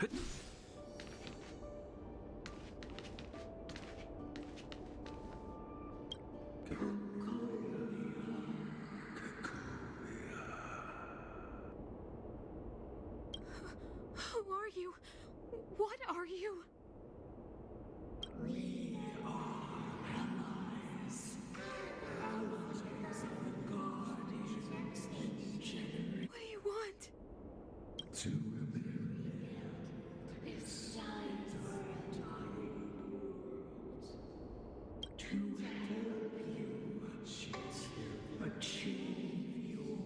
Who are you? What are you? We are allies. Allies of the guardians that generate. What do you want? To rebuild this time for worlds. To help you achieve your.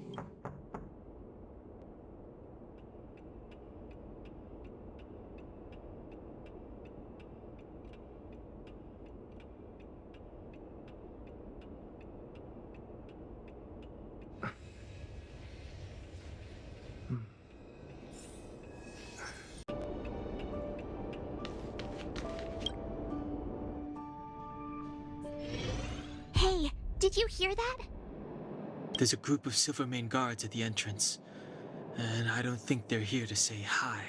Hey, did you hear that? There's a group of Silvermane guards at the entrance, and I don't think they're here to say hi.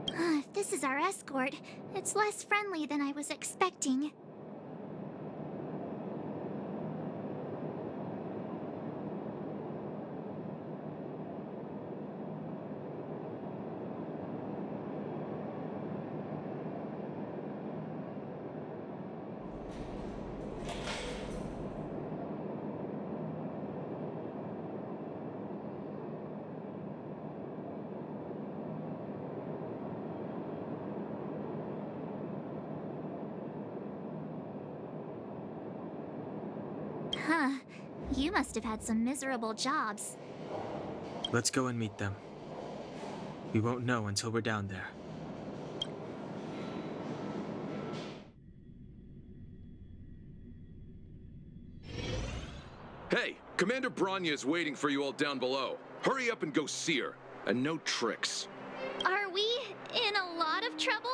If this is our escort, it's less friendly than I was expecting. Huh. You must have had some miserable jobs. Let's go and meet them. We won't know until we're down there. Hey, Commander Bronya is waiting for you all down below. Hurry up and go see her. And no tricks. Are we in a lot of trouble?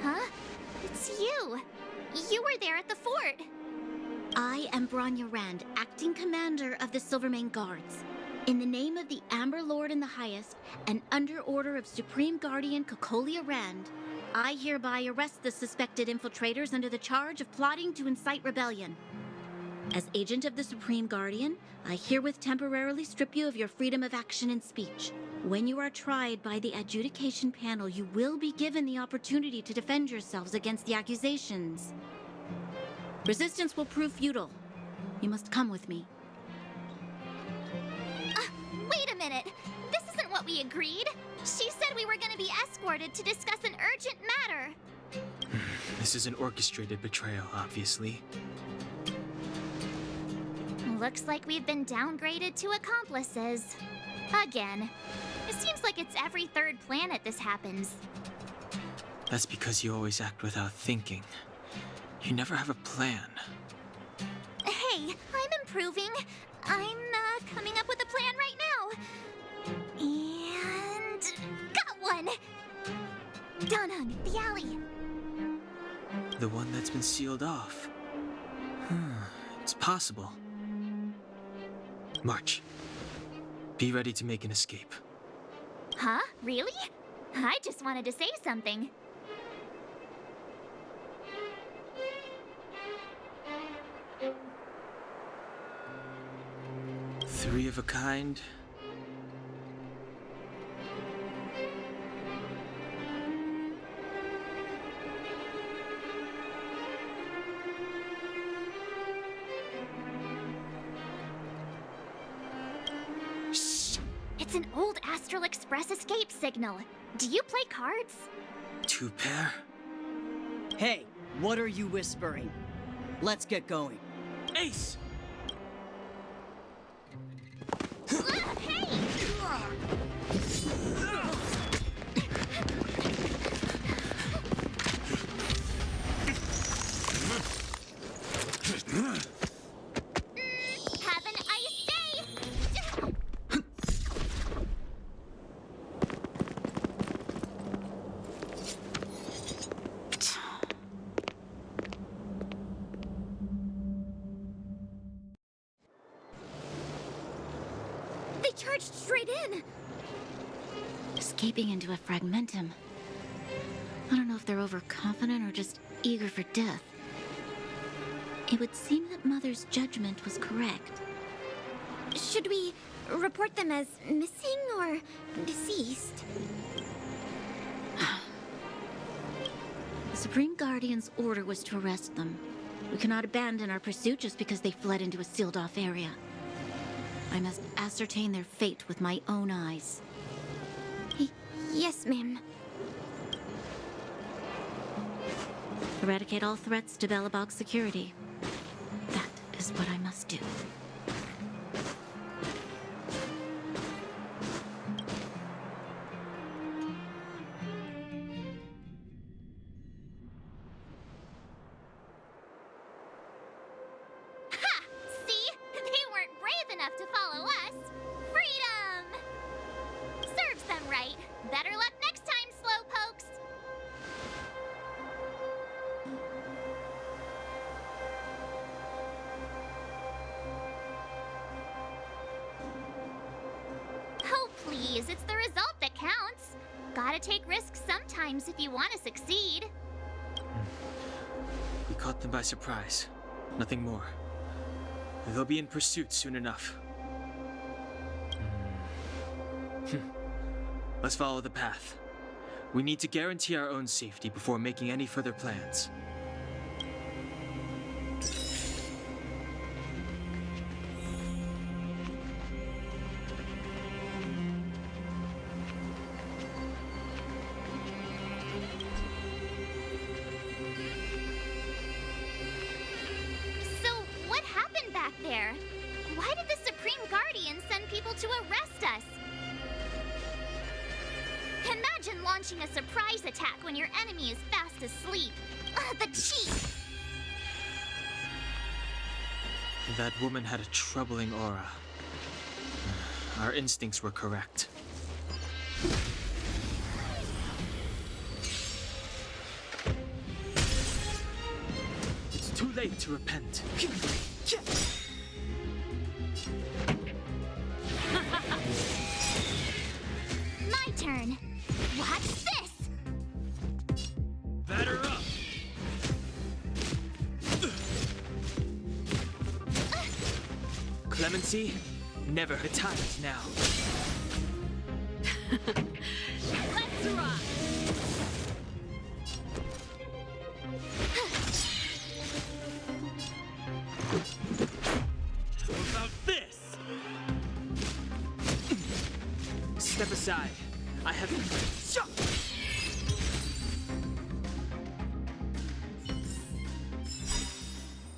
Huh? It's you. You were there at the fort. I am Bronya Rand, acting commander of the Silvermane Guards. In the name of the Amber Lord in the Highest, and under order of Supreme Guardian Cocolia Rand, I hereby arrest the suspected infiltrators under the charge of plotting to incite rebellion. As agent of the Supreme Guardian, I herewith temporarily strip you of your freedom of action and speech. When you are tried by the adjudication panel, you will be given the opportunity to defend yourselves against the accusations. Resistance will prove futile. You must come with me. Wait a minute. This isn't what we agreed. She said we were going to be escorted to discuss an urgent matter. This is an orchestrated betrayal, obviously. Looks like we've been downgraded to accomplices. Again. It seems like it's every third planet this happens. That's because you always act without thinking. You never have a plan. Hey, I'm improving. I'm coming up with a plan right now. And got one! Donhung, the alley. The one that's been sealed off. It's possible. March. Be ready to make an escape. Huh? Really? I just wanted to say something. Three of a kind. Shh! It's an old Astral Express escape signal. Do you play cards? Two pair? Hey, what are you whispering? Let's get going. Ace! Hey! Have an ice day! charged straight in. Escaping into a fragmentum. I don't know if they're overconfident or just eager for death. It would seem that Mother's judgment was correct. Should we report them as missing or deceased? The Supreme Guardian's order was to arrest them. We cannot abandon our pursuit just because they fled into a sealed-off area. I must ascertain their fate with my own eyes. Yes, ma'am. Eradicate all threats to belobog security. That is what I must do. Ha! See? They weren't brave enough to follow us. Freedom! Serves them right. Better luck next time, slowpokes. Oh, please, it's the result that counts. Gotta take risks sometimes if you want to succeed. We caught them by surprise. Nothing more. They'll be in pursuit soon enough. Let's follow the path. We need to guarantee our own safety before making any further plans. So, what happened back there? Why did the Supreme Guardian send people to arrest us? Imagine launching a surprise attack when your enemy is fast asleep. The cheek! That woman had a troubling aura. Our instincts were correct. It's too late to repent. My turn. Watch this! Batter up! Clemency, never her time now. Let's rock! How about this? Step aside. I have...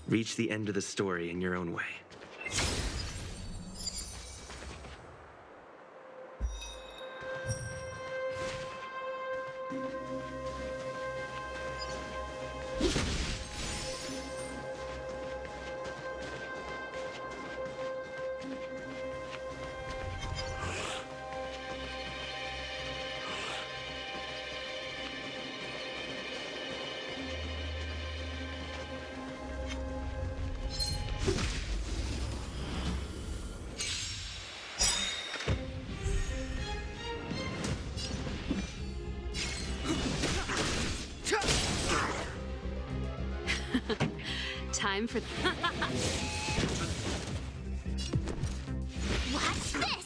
Reach the end of the story in your own way. Time for... Watch this!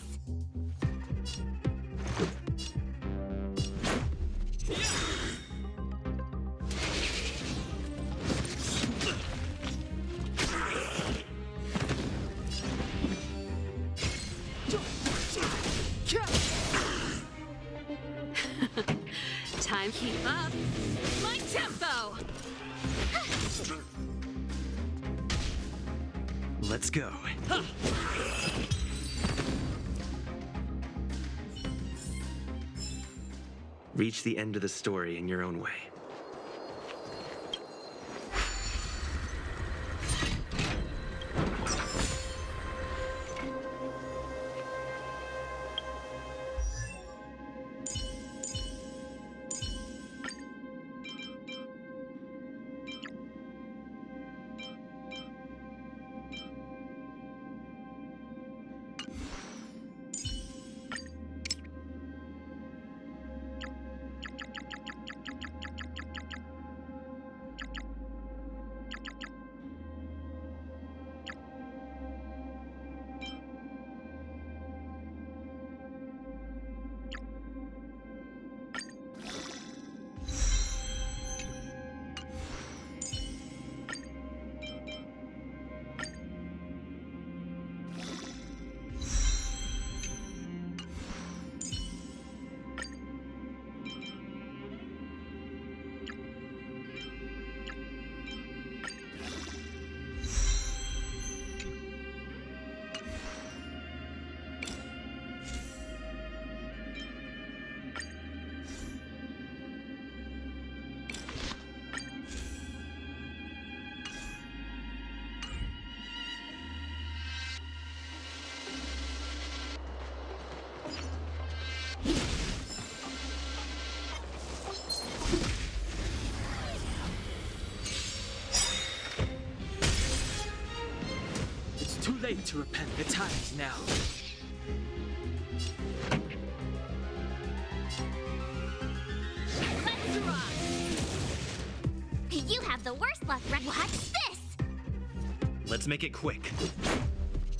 Time keep up. My tempo! Let's go. Reach the end of the story in your own way. to repent. The time is now. Let's rock! You have the worst luck, What's this? Let's make it quick.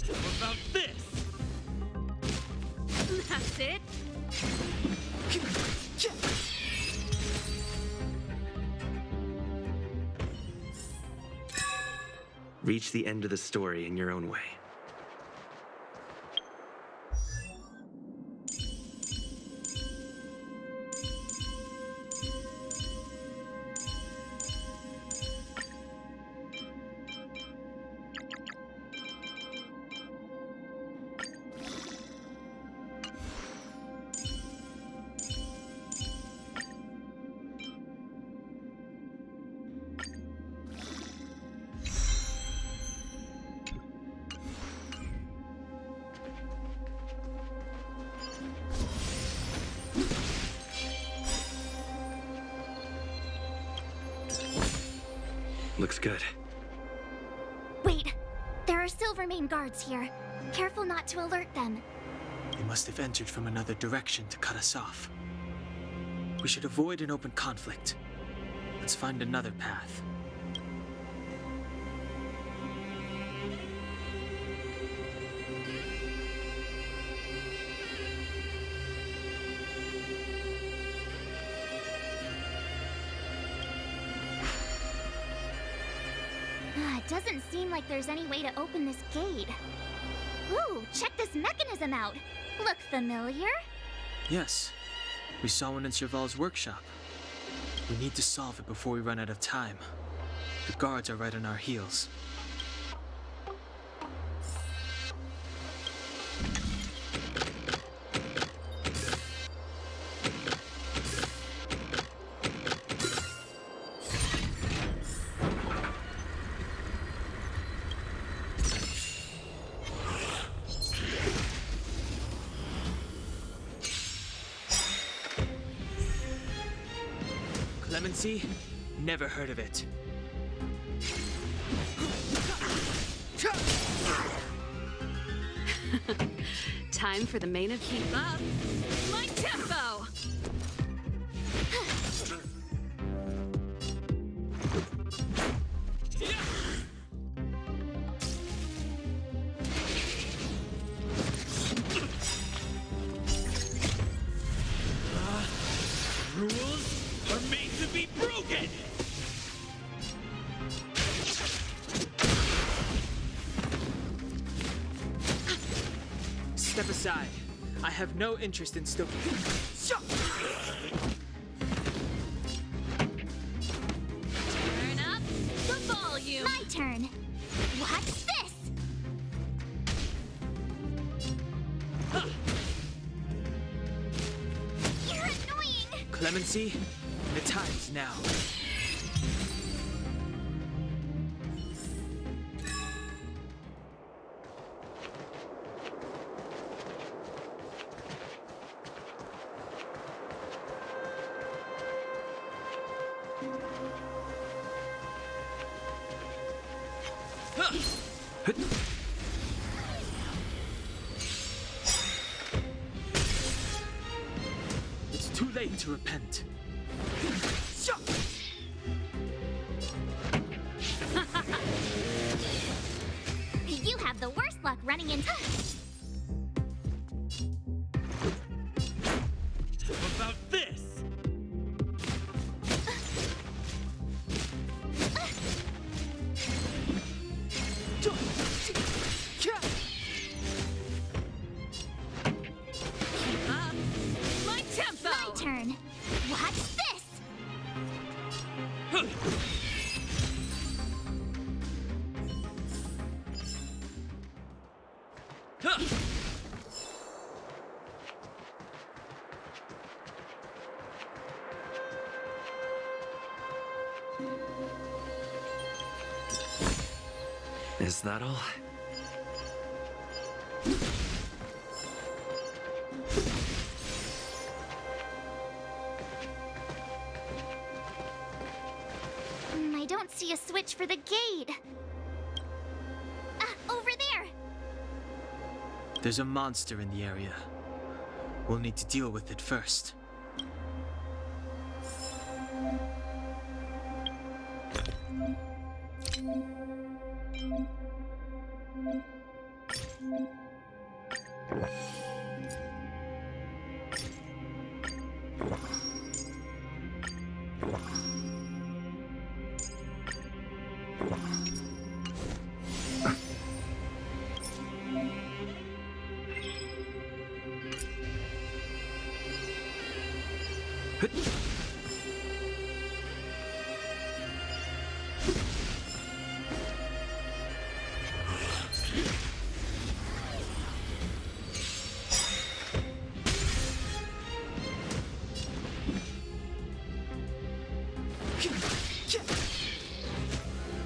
What about this? That's it. Reach the end of the story in your own way. Looks good. Wait, there are Silvermane guards here. Careful not to alert them. They must have entered from another direction to cut us off. We should avoid an open conflict. Let's find another path. It doesn't seem like there's any way to open this gate. Ooh, check this mechanism out. Look familiar? Yes, we saw one in Cheval's workshop. We need to solve it before we run out of time. The guards are right on our heels. Clemency? Never heard of it. Time for the main of keep up. My tempo! Rules are made to be broken! Step aside. I have no interest in stoking. Turn up the volume! My turn. What's this? You're annoying! Clemency, the time's now. It's too late to repent. You have the worst luck running into... What about this? Keep up! My tempo! My turn. What's this? Is that all? I don't see a switch for the gate. Over there! There's a monster in the area. We'll need to deal with it first.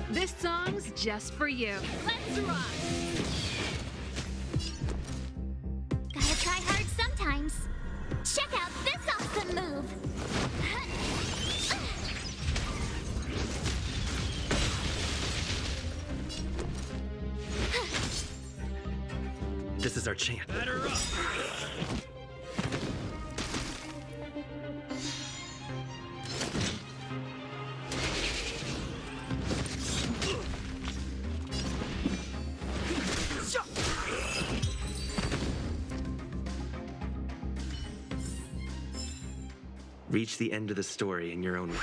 This song's just for you. Let's rock! Gotta try hard sometimes. Check out this awesome move! This is our chance. Batter up! Reach the end of the story in your own way.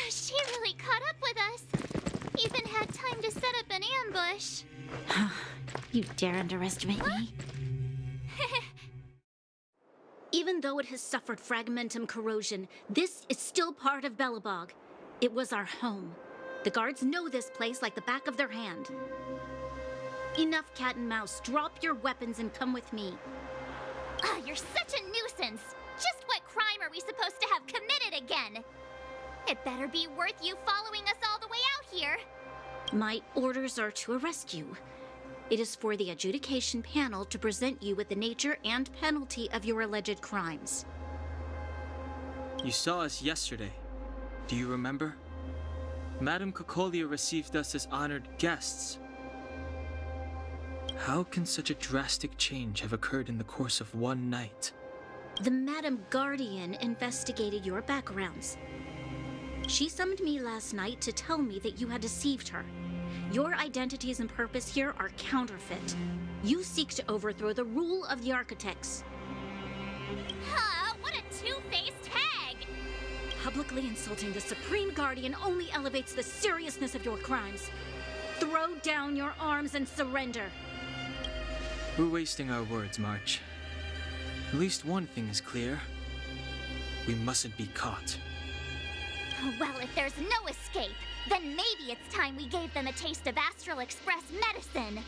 She really caught up with us. Even had time to set up an ambush. You dare underestimate me? Even though it has suffered fragmentum corrosion, this is still part of Belobog. It was our home. The guards know this place like the back of their hand. Enough cat and mouse. Drop your weapons and come with me. Ah, you're such a nuisance. Just what crime are we supposed to have committed again? It better be worth you following us all the way out here. My orders are to arrest you. It is for the adjudication panel to present you with the nature and penalty of your alleged crimes. You saw us yesterday. Do you remember? Madame Cocolia received us as honored guests. How can such a drastic change have occurred in the course of one night? The Madam Guardian investigated your backgrounds. She summoned me last night to tell me that you had deceived her. Your identities and purpose here are counterfeit. You seek to overthrow the rule of the architects. Huh, what a two-faced hag! Publicly insulting the Supreme Guardian only elevates the seriousness of your crimes. Throw down your arms and surrender. We're wasting our words, March. At least one thing is clear. We mustn't be caught. Well, if there's no escape, then maybe it's time we gave them a taste of Astral Express medicine.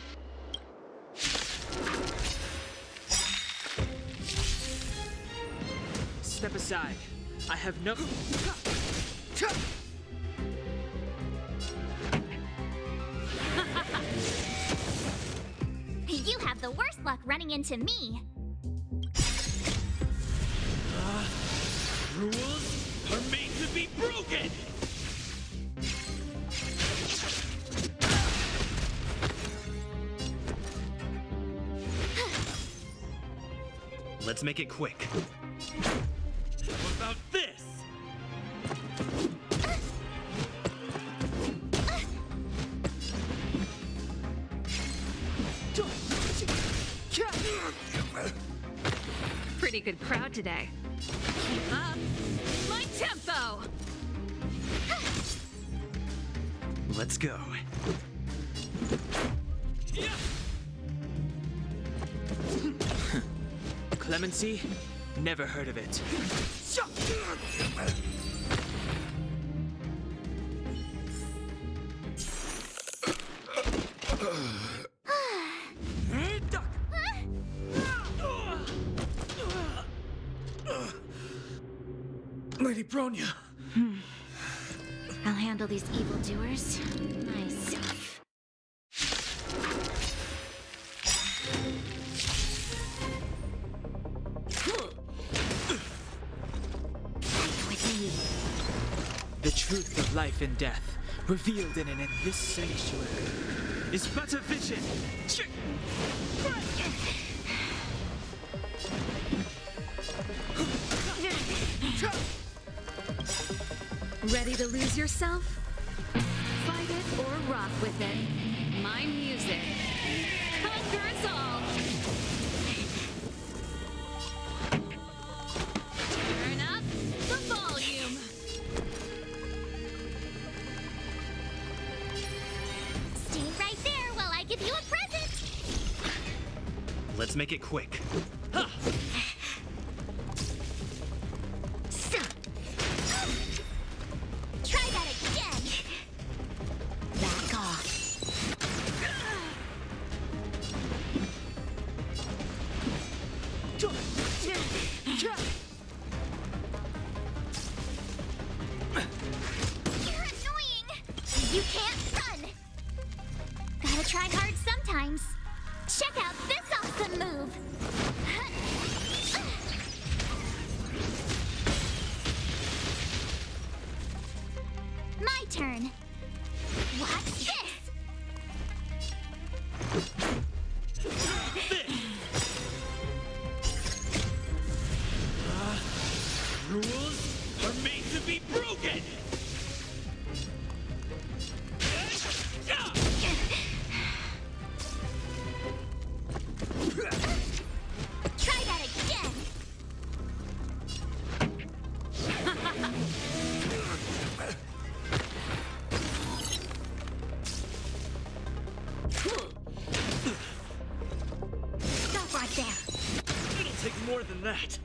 Step aside. I have no... You have the worst luck running into me. Rules are made to be broken! Let's make it quick. What about this? Pretty good crowd today. Keep up. My tempo! Let's go. Clemency? Never heard of it. Bronya! I'll handle these evildoers myself. With me. The truth of life and death, revealed in this sanctuary, is but a vision. Ready to lose yourself? Fight it or rock with it. My music conquers all. Turn up the volume. Stay right there while I give you a present. Let's make it quick. Try that again. Back off. You're annoying. You can't run. Gotta try hard sometimes. Check out this awesome move. My turn. Watch this. Rules are made to be broken! Try that again. Stop right there. It'll take more than that.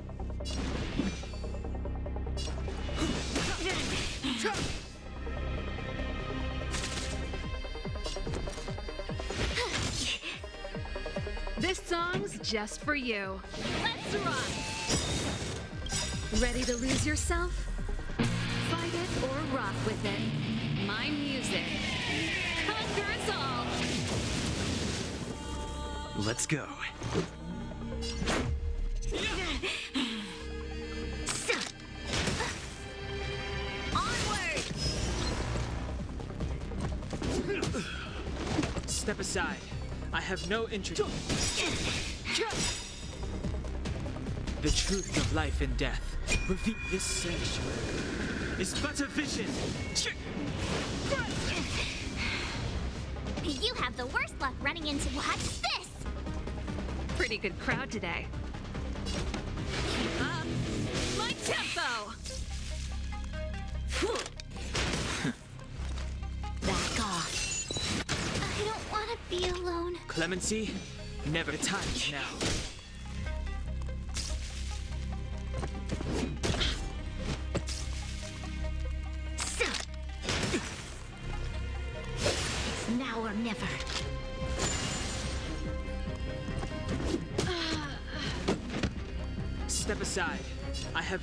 This song's just for you. Let's rock. Ready to lose yourself? Fight it or rock with it. My music conquers all. Let's go. Onward. Step aside. I have no interest. The truth of life and death, revealed this sanctuary, is but a vision. You have the worst luck running into watch this. Pretty good crowd today. Keep up my tempo. Back off. I don't want to be alone. Clemency, never. The time is now. It's now or never. Step aside. I have.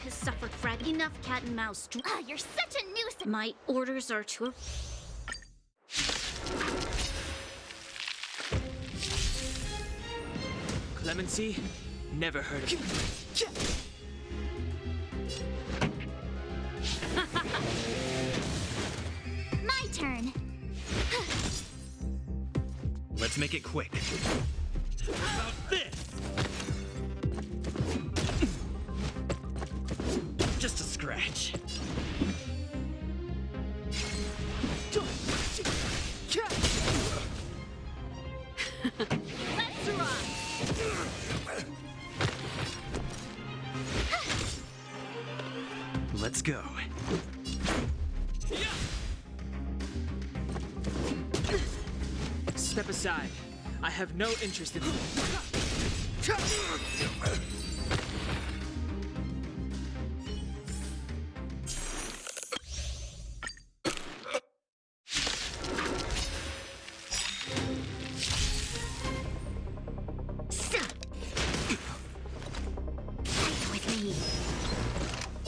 has suffered enough cat and mouse. You're such a nuisance. My orders are to... Clemency? Never heard of it. My turn. Let's make it quick. About this! Just a scratch. Let's rock! Let's go. Step aside. I have no interest in...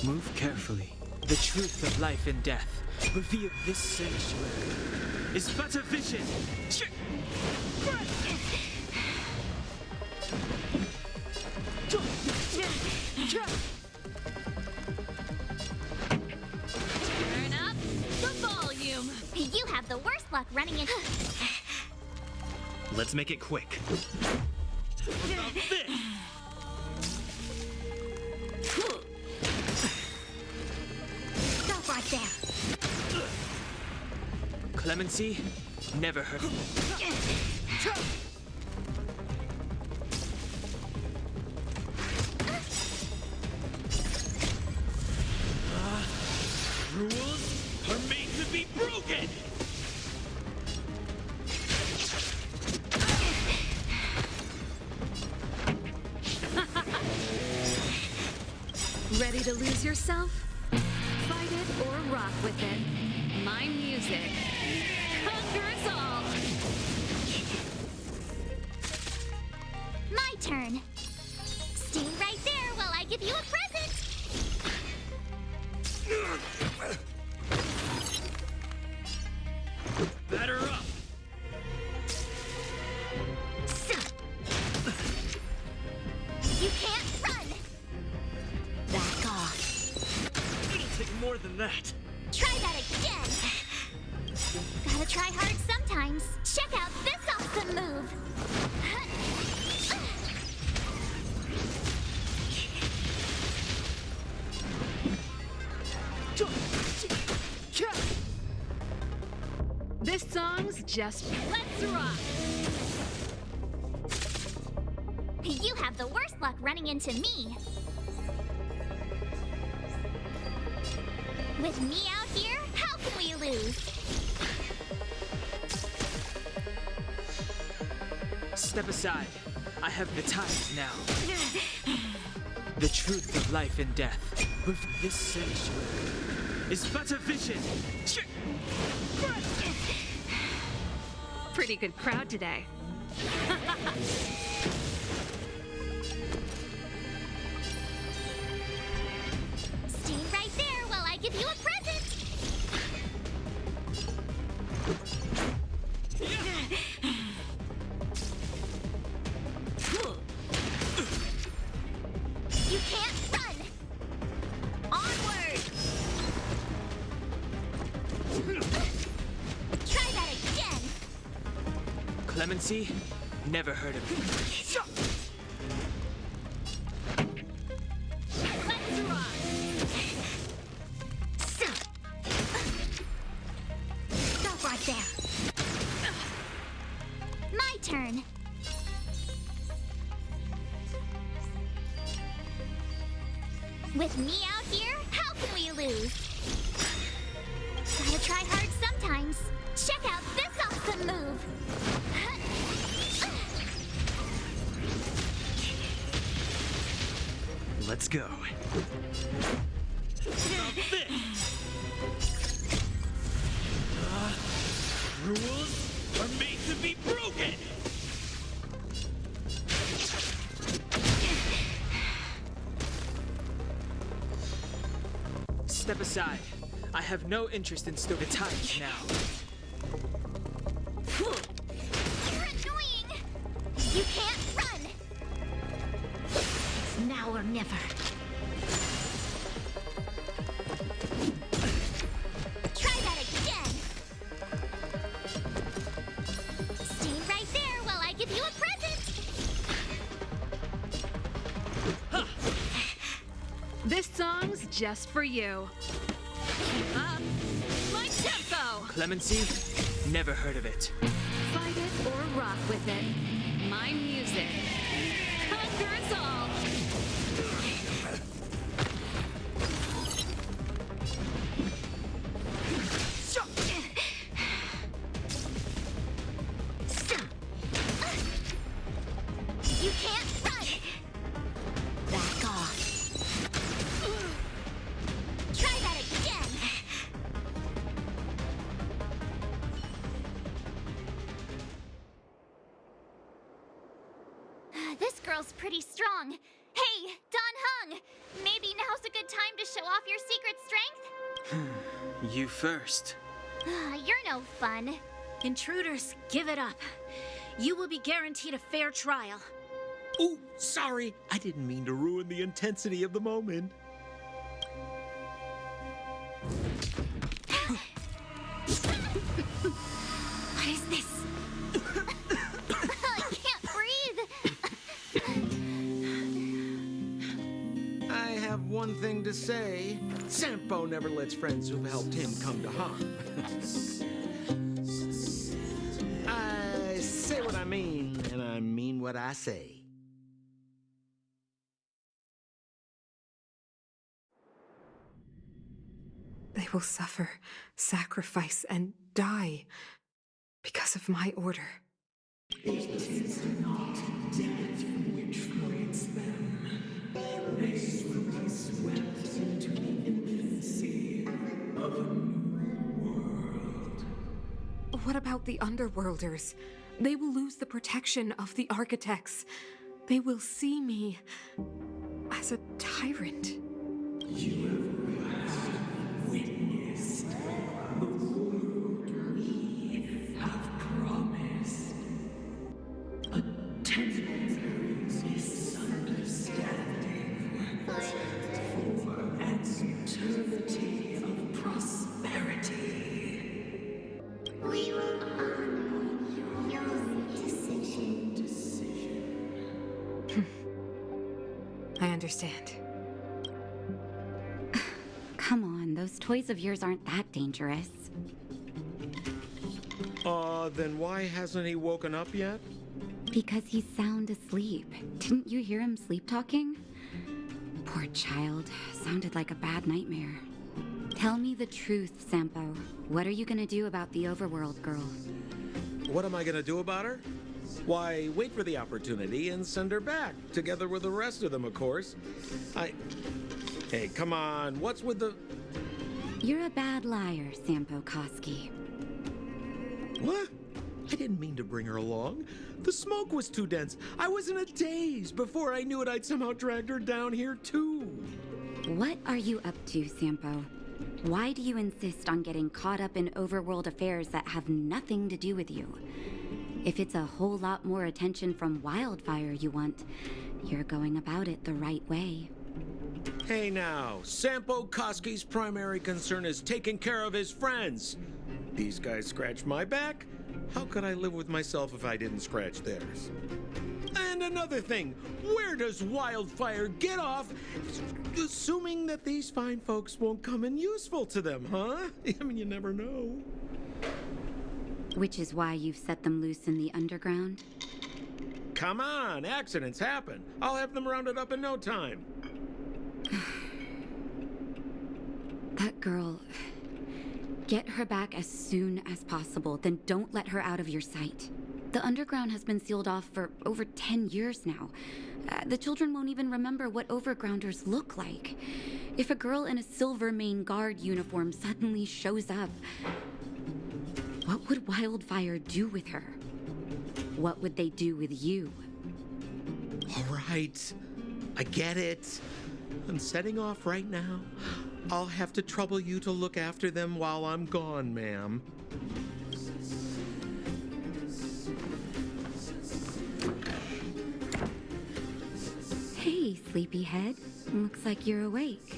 Move carefully. The truth of life and death, revealed this sanctuary, is but a vision. Turn up the volume. You have the worst luck running into... Let's make it quick. About this! Stop right there. Clemency? Never heard of it. Rules are made to be broken! Ready to lose yourself? Fight it or rock with it. My music conquers all. My turn. Stay right there while I give you a present. Batter up! You can't run. Back off. It'll take more than that. Try that again. Gotta try hard sometimes. Check out this awesome move. This song's just let's rock. You have the worst luck running into me. With me out here, how can we lose? Step aside. I have the time now. The truth of life and death, with this sanctuary, is but a vision. Pretty good crowd today. Stay right there while I give you a present. You can't run. Onward. Try that again. Clemency? Never heard of it. Let's rock. Stop right there. My turn. With me out here, how can we lose? Gotta try hard sometimes. Check out this awesome move. Let's go. About this! Rules are made to be broken! Step aside. I have no interest in the time now. You're annoying! You can't run! It's now or never. Try that again! Stay right there while I give you a present! This song's just for you. Keep up my tempo. Clemency? Never heard of it. Fight it or rock with it. My music conquers all. You can't run! Back off. Try that again! This girl's pretty strong. Hey, Don Hung! Maybe now's a good time to show off your secret strength? You first. You're no fun. Intruders, give it up. You will be guaranteed a fair trial. Ooh, sorry. I didn't mean to ruin the intensity of the moment. What is this? I can't breathe! I have one thing to say. Sampo never lets friends who've helped him come to harm. I say what I mean, and I mean what I say. They will suffer, sacrifice, and die because of my order. It is not death which frees them. They will be swept into the infancy of a new world. What about the underworlders? They will lose the protection of the architects. They will see me as a tyrant. You have witnessed the world we have promised. A temporary misunderstanding for an eternity of prosperity. We will honor your decision. I understand. Come on, those toys of yours aren't that dangerous. Then why hasn't he woken up yet? Because he's sound asleep. Didn't you hear him sleep talking? Poor child. Sounded like a bad nightmare. Tell me the truth, Sampo. What are you gonna do about the overworld girl? What am I gonna do about her? Why, wait for the opportunity and send her back, together with the rest of them, of course. Hey, come on, what's with the... You're a bad liar, Sampo Koski. What? I didn't mean to bring her along. The smoke was too dense. I was in a daze. Before I knew it, I'd somehow dragged her down here, too. What are you up to, Sampo? Why do you insist on getting caught up in overworld affairs that have nothing to do with you? If it's a whole lot more attention from Wildfire you want, you're going about it the right way. Hey now, Sampo Koski's primary concern is taking care of his friends. These guys scratch my back. How could I live with myself if I didn't scratch theirs? And another thing, where does Wildfire get off assuming that these fine folks won't come in useful to them, huh? I mean, you never know. Which is why you've set them loose in the underground? Come on, accidents happen. I'll have them rounded up in no time. That girl... Get her back as soon as possible, then don't let her out of your sight. The underground has been sealed off for over 10 years now. The children won't even remember what overgrounders look like. If a girl in a Silvermane Guard uniform suddenly shows up, what would Wildfire do with her? What would they do with you? All right, I get it. I'm setting off right now. I'll have to trouble you to look after them while I'm gone, ma'am. Hey, sleepyhead. Looks like you're awake.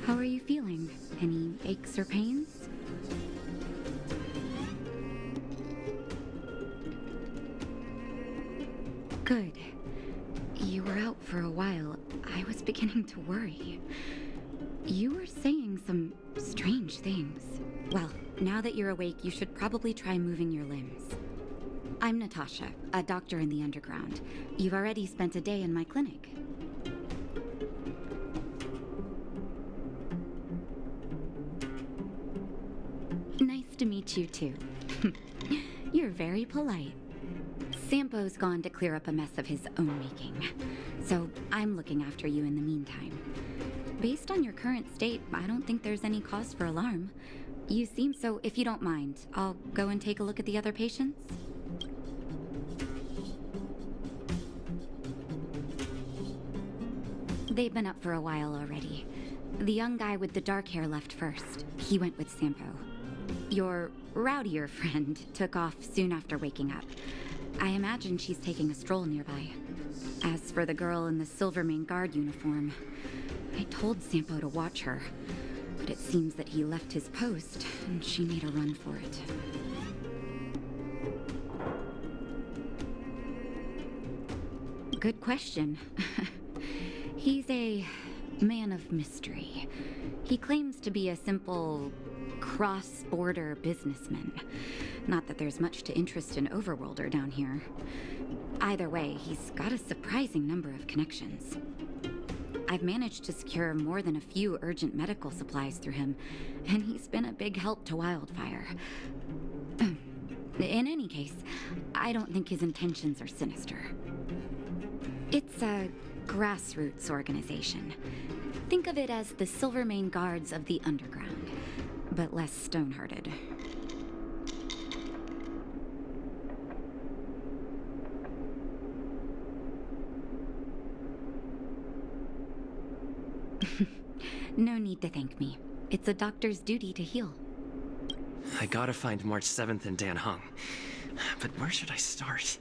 How are you feeling? Any aches or pains? Good. You were out for a while. I was beginning to worry. You were saying some strange things. Well, now that you're awake, you should probably try moving your limbs. I'm Natasha, a doctor in the underground. You've already spent a day in my clinic. Nice to meet you, too. You're very polite. Sampo's gone to clear up a mess of his own making, so I'm looking after you in the meantime. Based on your current state, I don't think there's any cause for alarm. You seem so, if you don't mind, I'll go and take a look at the other patients. They've been up for a while already. The young guy with the dark hair left first. He went with Sampo. Your rowdier friend took off soon after waking up. I imagine she's taking a stroll nearby. As for the girl in the Silvermane Guard uniform, I told Sampo to watch her, but it seems that he left his post and she made a run for it. Good question. He's a man of mystery. He claims to be a simple cross-border businessman. Not that there's much to interest an overworlder down here. Either way, he's got a surprising number of connections. I've managed to secure more than a few urgent medical supplies through him, and he's been a big help to Wildfire. In any case, I don't think his intentions are sinister. It's a grassroots organization. Think of it as the Silvermane Guards of the Underground, but less stone-hearted. No need to thank me. It's a doctor's duty to heal. I gotta find March 7th in Dan Hung. But where should I start?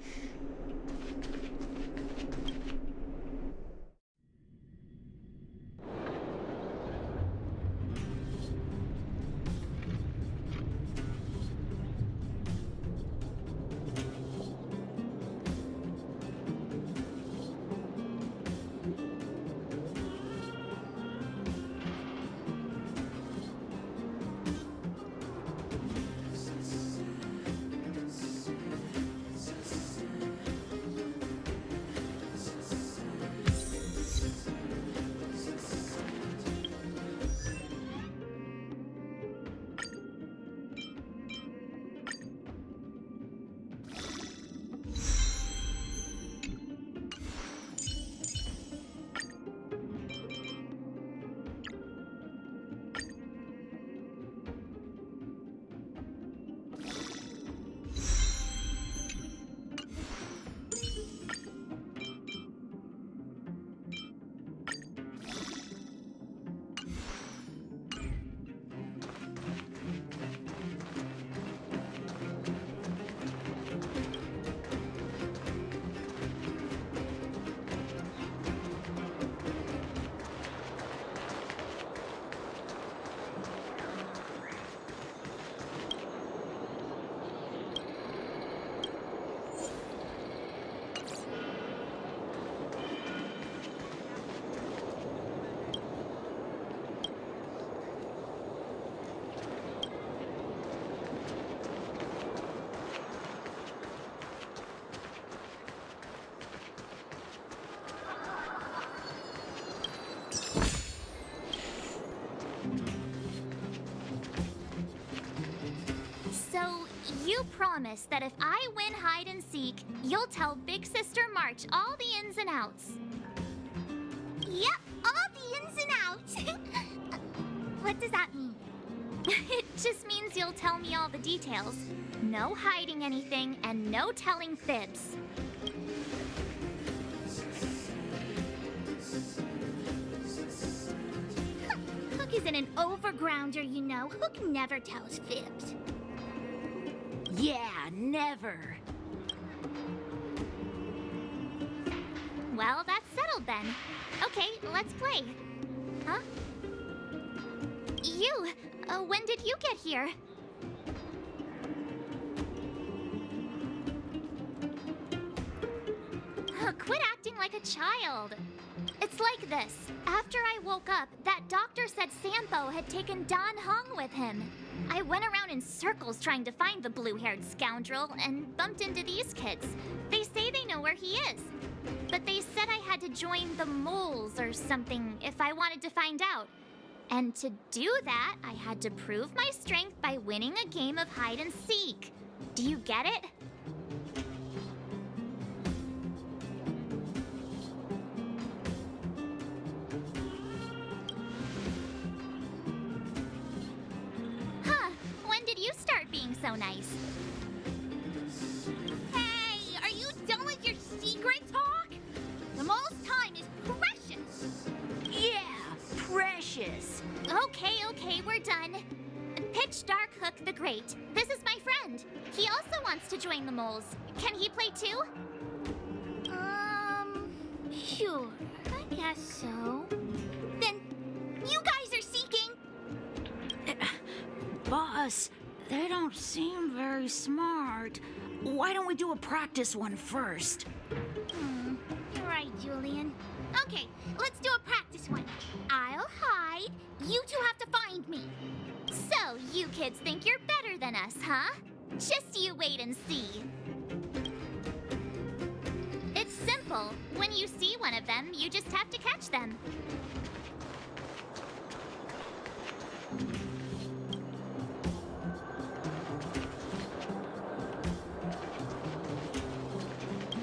promise that if I win hide and seek, you'll tell Big Sister March all the ins and outs. Yep, all the ins and outs. What does that mean? It just means you'll tell me all the details. No hiding anything and no telling fibs. Hook isn't an overgrounder, you know. Hook never tells fibs. Yeah, never. Well, that's settled then. Okay, let's play. Huh? You, when did you get here? Quit acting like a child. It's like this. After I woke up, that doctor said Sampo had taken Dan Hong with him. I went around in circles trying to find the blue-haired scoundrel and bumped into these kids. They say they know where he is. But they said I had to join the moles or something if I wanted to find out. And to do that, I had to prove my strength by winning a game of hide and seek. Do you get it? Huh, when did you start being so nice? Hey, are you done with your secret talk? The most time is precious. Yeah, precious. Okay, we're done. Pitch Dark Hook the Great. This is my friend. He also wants to join the moles. Can he play too? Sure, I guess so. Then, you guys are seeking. Boss, they don't seem very smart. Why don't we do a practice one first? You're right, Julian. Okay, let's do a practice one. I'll hide. You two have to find me. So, you kids think you're better than us, huh? Just you wait and see. It's simple. When you see one of them, you just have to catch them.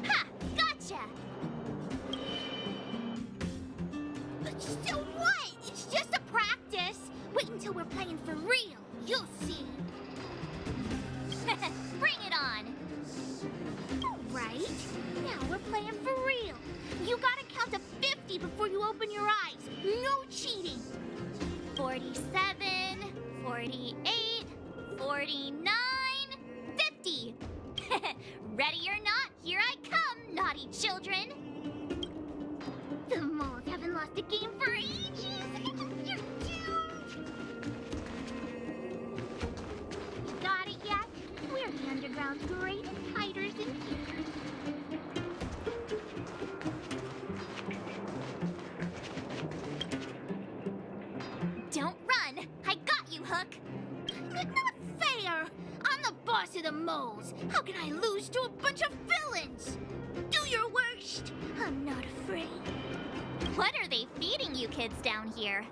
Ha! Gotcha! So what? It's just a practice. Wait until we're playing for real. You'll see. Bring it on! Right? Now we're playing for real. You gotta count to 50 before you open your eyes. No cheating. 47, 48, 49, 50. Ready or not, here I come, naughty children. The moles haven't lost a game for ages. You're doomed. You got it yet? We're the underground's greatest hiders and seekers. Don't run! I got you, Hook! It's not fair! I'm the boss of the moles. How can I lose to a bunch of villains? Do your worst. I'm not afraid. What are they feeding you kids down here?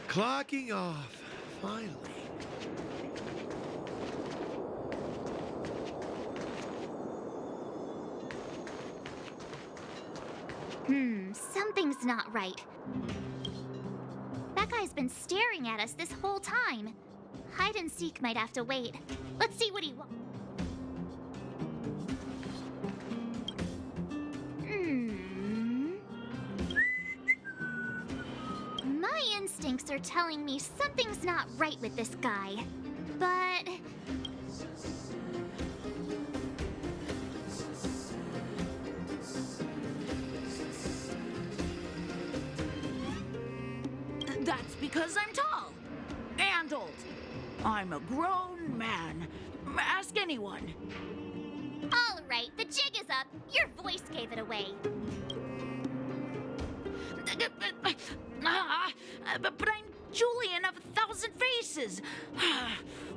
Clocking off, finally. Something's not right. That guy's been staring at us this whole time. Hide and seek might have to wait. Let's see what he wants. My instincts are telling me something's not right with this guy. But... That's because I'm tall and old. I'm a grown man. Ask anyone. All right, the jig is up. Your voice gave it away. But I'm Julian of 1,000 Faces. places.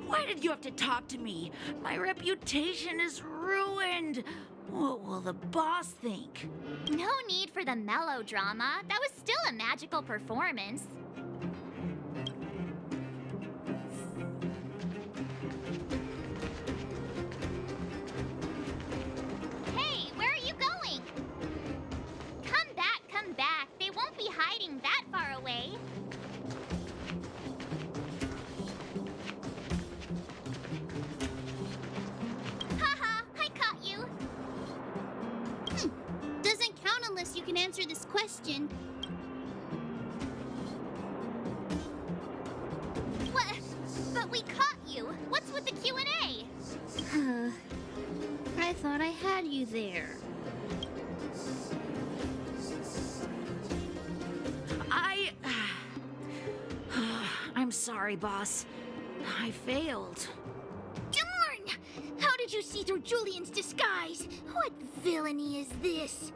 Why did you have to talk to me? My reputation is ruined. What will the boss think? No need for the melodrama. That was still a magical performance. Hey, where are you going? Come back, come back. They won't be hiding that far away. Haha, I caught you. Doesn't count unless you can answer this question. What? But we caught you. What's with the Q&A? I thought I had you there. I'm sorry, boss. I failed. Darn! How did you see through Julian's disguise? What villainy is this?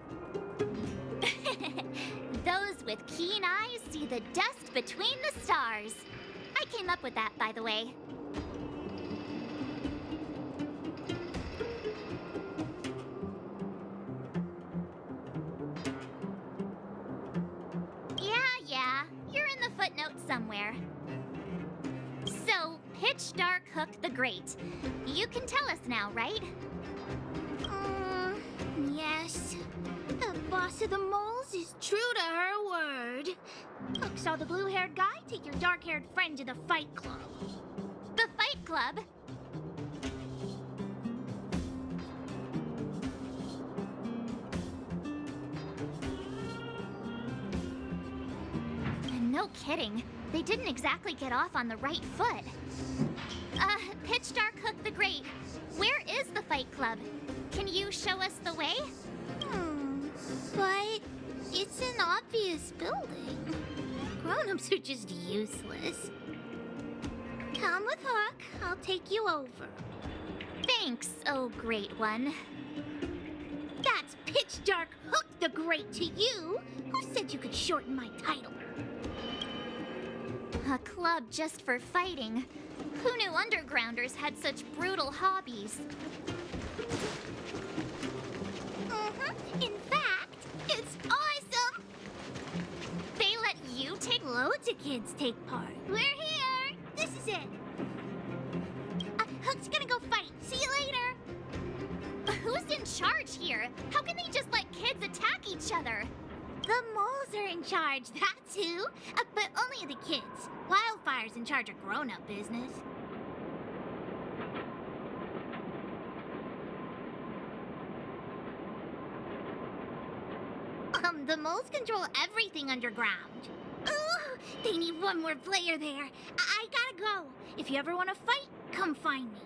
Those with keen eyes see the dust between the stars. I came up with that, by the way. Yeah, you're in the footnotes somewhere. So, Pitch Dark Hook the Great. You can tell us now, right? Yes. The boss of the moles is true to her word. Hook saw the blue-haired guy take your dark-haired friend to the fight club. The Fight Club? No kidding. They didn't exactly get off on the right foot. Pitch Dark Hook the Great. Where is the Fight Club? Can you show us the way? But it's an obvious building. Grown-ups are just useless. Come with Hook. I'll take you over. Thanks, oh great one. That's Pitch Dark Hook the Great to you. Who said you could shorten my title? A club just for fighting. Who knew undergrounders had such brutal hobbies? In fact, it's awesome. They let you take... Loads of kids take part. We're here. This is it. Hook's gonna go fight. See you later. Who's in charge here? How can they just let kids attack each other? The moles are in charge, that's who. But only the kids. Wildfire's in charge of grown-up business. The moles control everything underground. Ooh, they need one more player there. I gotta go. If you ever want to fight, come find me.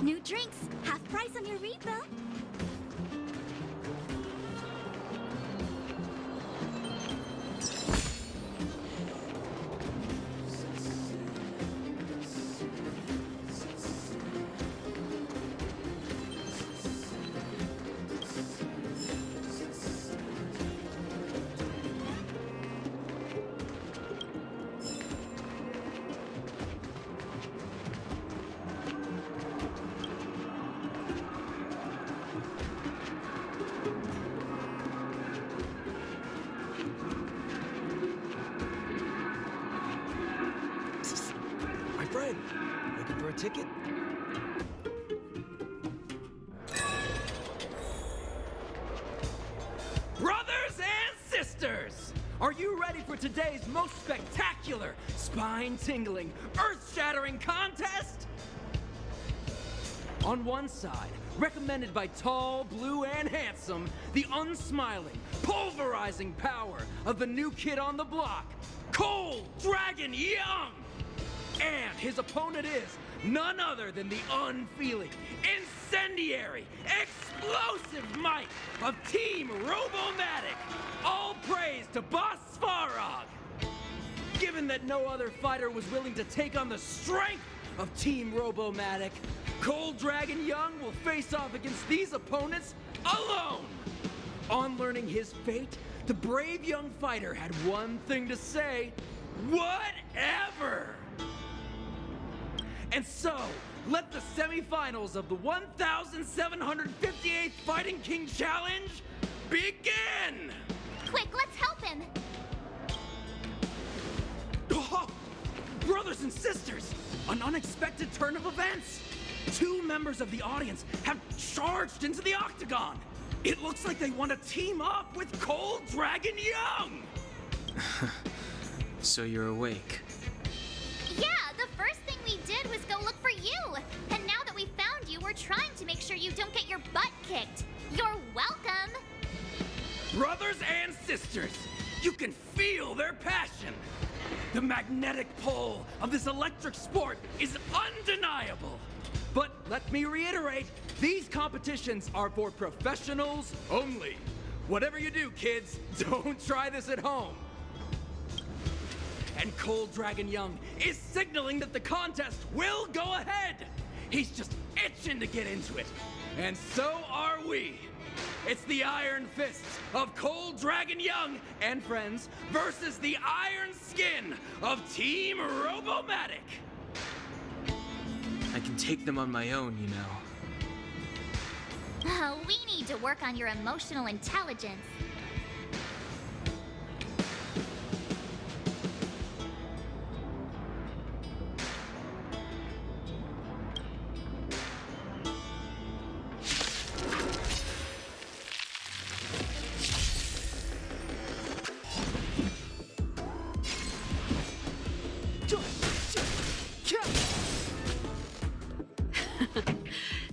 New drinks, half price on your refill. Looking for a ticket? Brothers and sisters, are you ready for today's most spectacular, spine-tingling, earth-shattering contest? On one side, recommended by tall, blue, and handsome, the unsmiling, pulverizing power of the new kid on the block, Cold Dragon Young! And his opponent is none other than the unfeeling, incendiary, explosive might of Team Robomatic. All praise to Boss Svarog. Give Given that no other fighter was willing to take on the strength of Team Robomatic, Cold Dragon Young will face off against these opponents alone! On learning his fate, the brave young fighter had one thing to say: whatever! And so, let the semifinals of the 1,758th Fighting King Challenge begin! Quick, let's help him! Oh, brothers and sisters, an unexpected turn of events! 2 members of the audience have charged into the octagon! It looks like they want to team up with Cold Dragon Young! So you're awake. Yeah, the first thing we did was go look for you. And now that we found you, we're trying to make sure you don't get your butt kicked. You're welcome. Brothers and sisters, you can feel their passion. The magnetic pull of this electric sport is undeniable. But let me reiterate, these competitions are for professionals only. Whatever you do, kids, don't try this at home. And Cold Dragon Young is signaling that the contest will go ahead. He's just itching to get into it. And so are we. It's the Iron Fists of Cold Dragon Young and friends versus the Iron Skin of Team Robomatic. I can take them on my own, you know. Oh, we need to work on your emotional intelligence.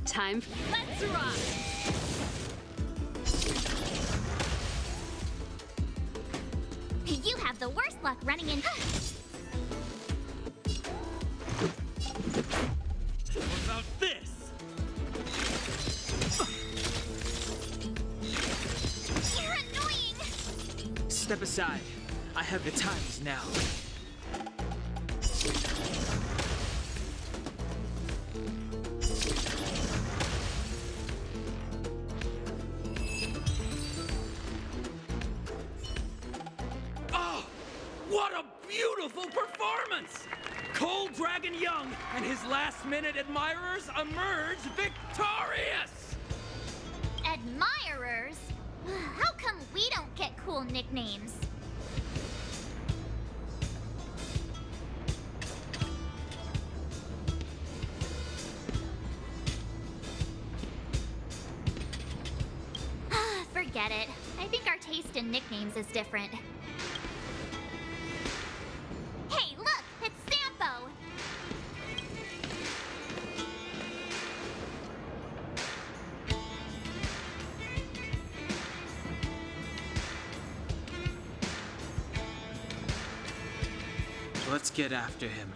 Time. Let's rock! You have the worst luck running in. What about this? You're annoying! Step aside. I have the times now. What a beautiful performance! Cold Dragon Young and his last-minute admirers emerge victorious! Admirers? How come we don't get cool nicknames? Forget it. I think our taste in nicknames is different. Hey, look! It's Sampo! Let's get after him.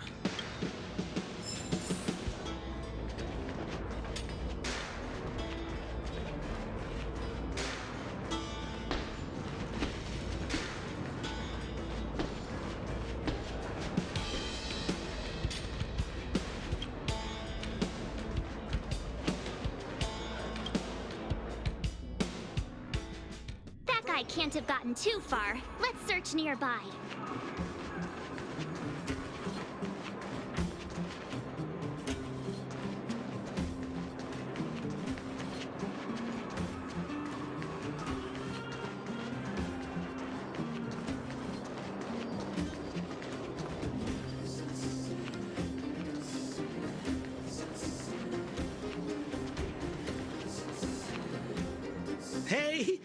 That guy can't have gotten too far. Let's search nearby.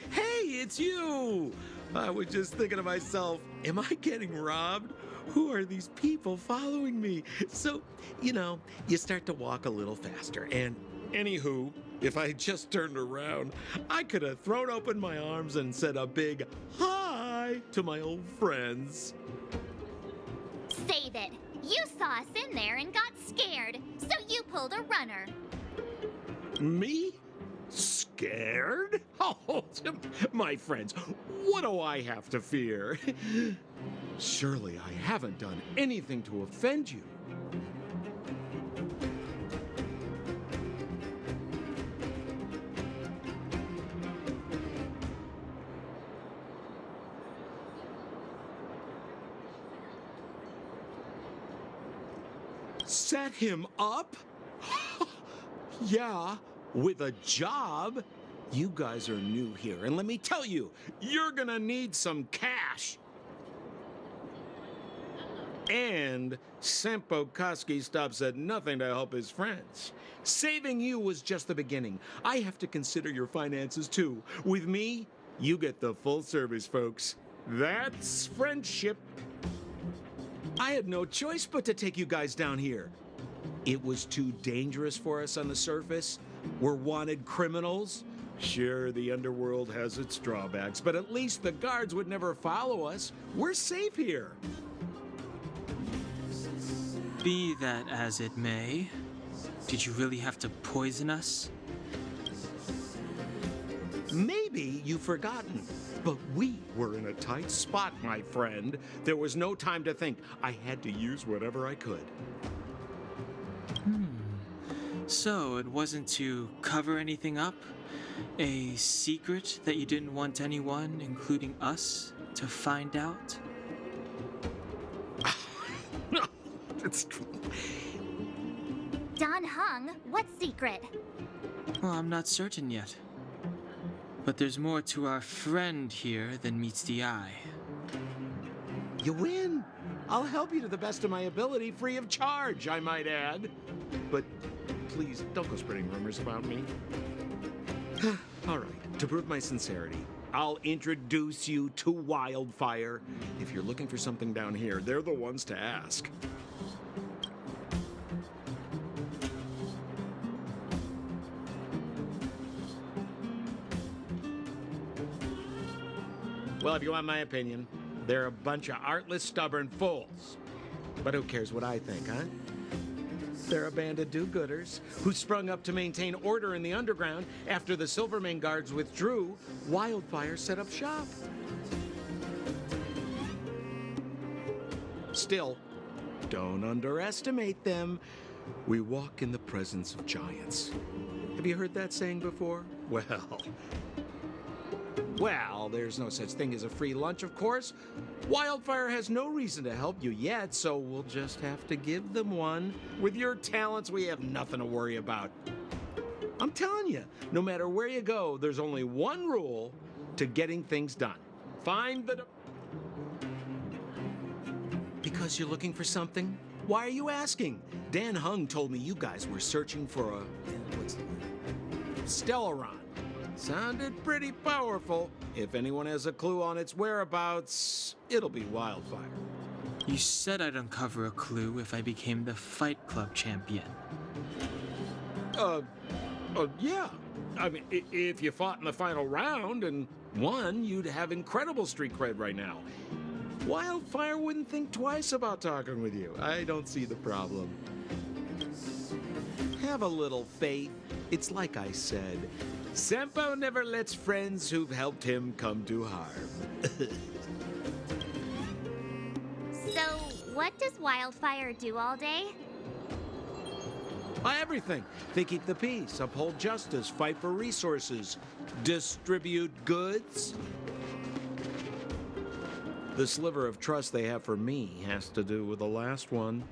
Hey, it's you! I was just thinking to myself, am I getting robbed? Who are these people following me? So, you start to walk a little faster. And anywho, if I just turned around, I could have thrown open my arms and said a big hi to my old friends. Save it. You saw us in there and got scared, so you pulled a runner. Me? Scared? Oh, my friends, what do I have to fear? Surely I haven't done anything to offend you. Set him up? Yeah, with a job? You guys are new here, and let me tell you, you're gonna need some cash. And Sampo Koski stops at nothing to help his friends. Saving you was just the beginning. I have to consider your finances too. With me, you get the full service, folks. That's friendship. I had no choice but to take you guys down here. It was too dangerous for us on the surface. We're wanted criminals. Sure, the underworld has its drawbacks, but at least the guards would never follow us. We're safe here. Be that as it may, did you really have to poison us? Maybe you've forgotten, but we were in a tight spot, my friend. There was no time to think. I had to use whatever I could. So it wasn't to cover anything up? A secret that you didn't want anyone, including us, to find out? It's true. Don Hung, what secret? Well, I'm not certain yet. But there's more to our friend here than meets the eye. You win. I'll help you to the best of my ability, free of charge, I might add. But please, don't go spreading rumors about me. All right, to prove my sincerity, I'll introduce you to Wildfire. If you're looking for something down here, they're the ones to ask. Well, if you want my opinion, they're a bunch of artless, stubborn fools. But who cares what I think, huh? They're a band of do-gooders who sprung up to maintain order in the underground after the Silvermane guards withdrew. Wildfire set up shop. Still, don't underestimate them. We walk in the presence of giants. Have you heard that saying before? Well, there's no such thing as a free lunch, of course. Wildfire has no reason to help you yet, so we'll just have to give them one. With your talents, we have nothing to worry about. I'm telling you, no matter where you go, there's only one rule to getting things done. Find the... Because you're looking for something? Why are you asking? Dan Hung told me you guys were searching for a... what's the word? Stellaron. Sounded pretty powerful. If anyone has a clue on its whereabouts, it'll be Wildfire. You said I'd uncover a clue if I became the Fight Club champion. Yeah. I mean, if you fought in the final round and won, you'd have incredible street cred right now. Wildfire wouldn't think twice about talking with you. I don't see the problem. Have a little faith. It's like I said. Sampo never lets friends who've helped him come to harm. So, what does Wildfire do all day? Everything. They keep the peace, uphold justice, fight for resources, distribute goods. The sliver of trust they have for me has to do with the last one.